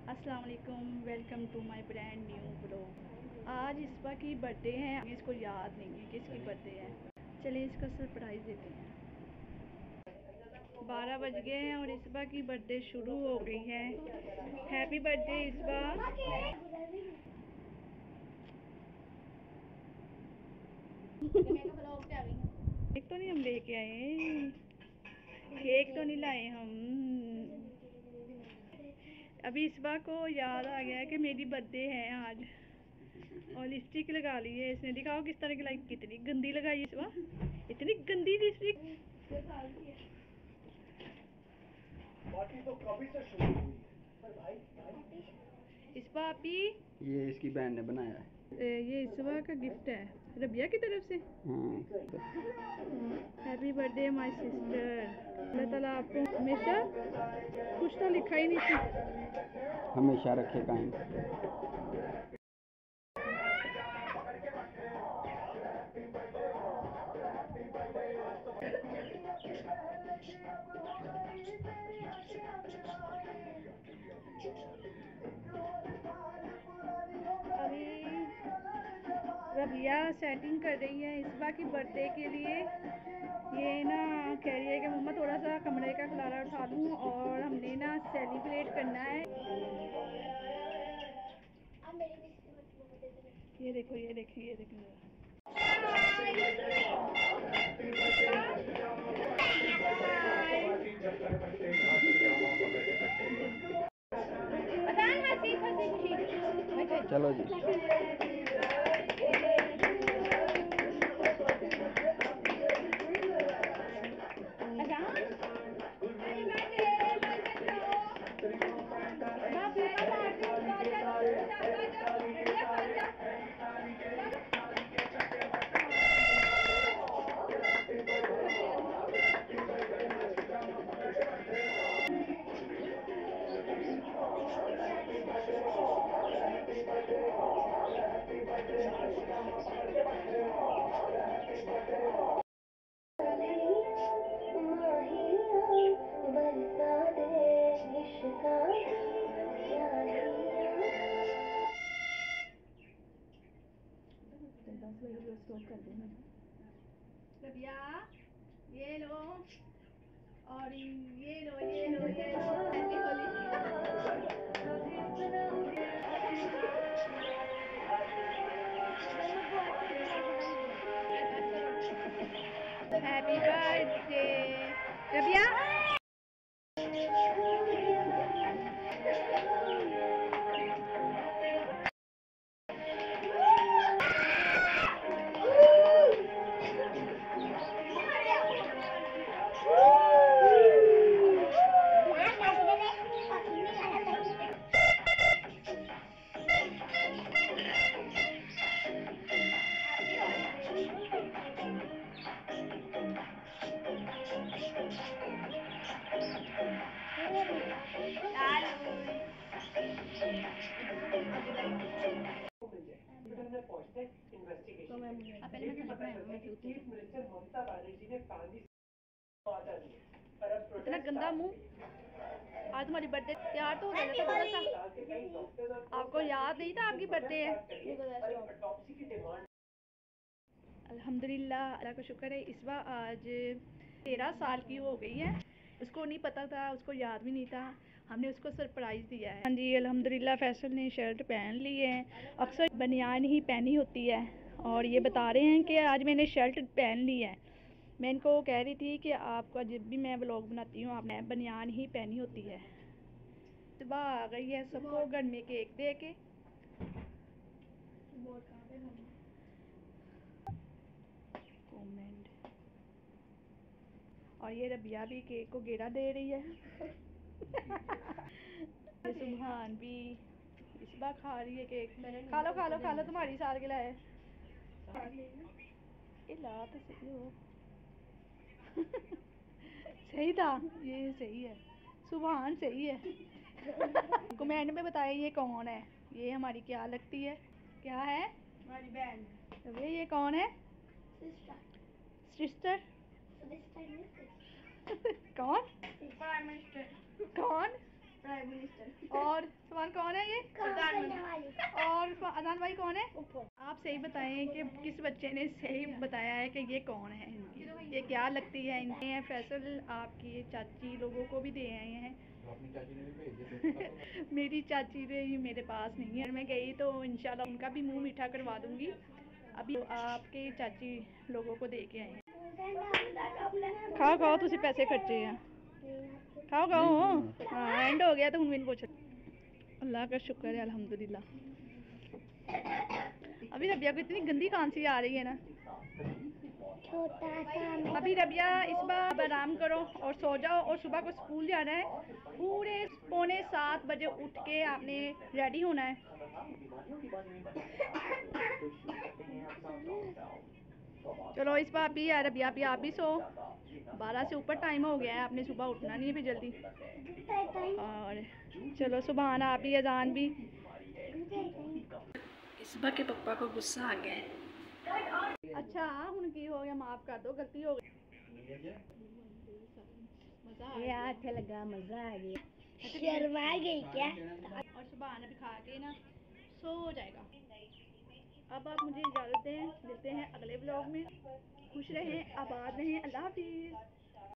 अस्सलाम वालेकुम, welcome to my brand new blog. आज इसबा की बर्थडे है। इसको याद नहीं है कि इसकी बर्थडे है। चलिए इसका सरप्राइज़ देते हैं। 12 बज गए हैं और इसबा की बर्थडे शुरू हो गई है। Happy birthday इसबा। केक तो नहीं हम लेके आए, केक तो नहीं लाए हम। अभी इसबा को याद आ गया है कि मेरी बर्थडे है आज, और लिपस्टिक लगा ली है इसने। दिखाओ किस तरह की लाई, कितनी गंदी लगाई इसबा, इतनी गंदी लिपस्टिक। पार्टी तो कभी से शुरू हुई है पर भाई इसबा आपी, ये इसकी बहन ने बनाया है। ये इसबा का गिफ्ट है रबिया की तरफ से। Happy birthday my sister. Allah ताला आपको हमेशा कुछ तो लिखा ही नहीं थी, हमेशा रखे कायम। अभी रबिया सेटिंग कर रही है इसबा की बर्थडे के लिए। ये ना कह रही है कि मम्मा थोड़ा सा कमरे का खलारा उठा लूँ और हमने ना सेलिब्रेट करना है। ये देखो ये देखो ये देखो। चलो जी। रबिया ये लो, और ये लो ये लो ये लो। Happy Holi. Happy birthday Rabia. इतना गंदा मुंह। आज तुम्हारी बर्थडे, तैयार तो हो गया था थोड़ा सा। आपको याद नहीं था आपकी बर्थडे है। अल्हम्दुलिल्लाह, अल्लाह का शुक्र है। इस बार आज 13 साल की हो गई है। उसको नहीं पता था, उसको याद भी नहीं था। हमने उसको सरप्राइज़ दिया है। हाँ जी अल्हम्दुलिल्लाह, फैसल ने शर्ट पहन ली है। अक्सर बनियान ही पहनी होती है और ये बता रहे हैं कि आज मैंने शर्ट पहन ली है। मैं इनको कह रही थी कि आपका जब भी मैं व्लॉग बनाती हूँ आपने बनियान ही पहनी होती है। सुबह आ गई है सबको घर में केक दे के। कमेंट। और ये रबिया भी केक को गेड़ा दे रही है। ये सुबहान भी इस बार खा रही है केक। खा लो खा लो खा लो, तुम्हारी सालगिरह है। ये ला तो सही हो। सही था, ये सही है, सुबहान सही है। कमेंट में बताइए ये कौन है, ये हमारी क्या लगती है, क्या है हमारी बहन। तो ये कौन है? सिस्टर। कौन? Prime minister. कौन? Prime minister. और सवाल कौन है ये? प्रधानमंत्री। और अजान भाई कौन है? आप सही बताएं कि किस बच्चे ने सही बताया है कि ये कौन है इनकी, ये क्या लगती है इनके हैं। फैसल आपकी चाची लोगों को भी दे आए हैं। मेरी चाची ने मेरे पास नहीं है, मैं गई तो इंशाल्लाह उनका भी मुंह मीठा करवा दूंगी। अभी आपके चाची लोगों को दे के आए हैं। खाओ खाओ, तुसी पैसे खर्चे हैं, खाओ खाओ। हाँ एंड हो गया तो मैंने पूछा। अल्लाह का शुक्र है अल्हम्दुलिल्लाह। अभी रबिया को इतनी गंदी खांसी आ रही है ना। अभी रबिया इस बार आराम करो और सो जाओ, और सुबह को स्कूल जाना है। पूरे 6:45 उठ के आपने रेडी होना है। चलो इस बार भी यार, अभी आप भी सो। 12 से ऊपर टाइम हो गया है, आपने सुबह उठना नहीं है फिर जल्दी। और चलो सुबह आप भी, अजान भी। इसबा के पप्पा को गुस्सा आ गया है। अच्छा हुन की हो गया, माफ कर दो, गलती हो गई। अच्छा लगा, मजा आ गया। शर्मा गई क्या? और सुबह भी खा के ना सो जाएगा। अब आप मुझे इजाज़त दें, मिलते हैं अगले ब्लॉग में। खुश रहें, आबाद रहें, अल्लाह हाफिज़।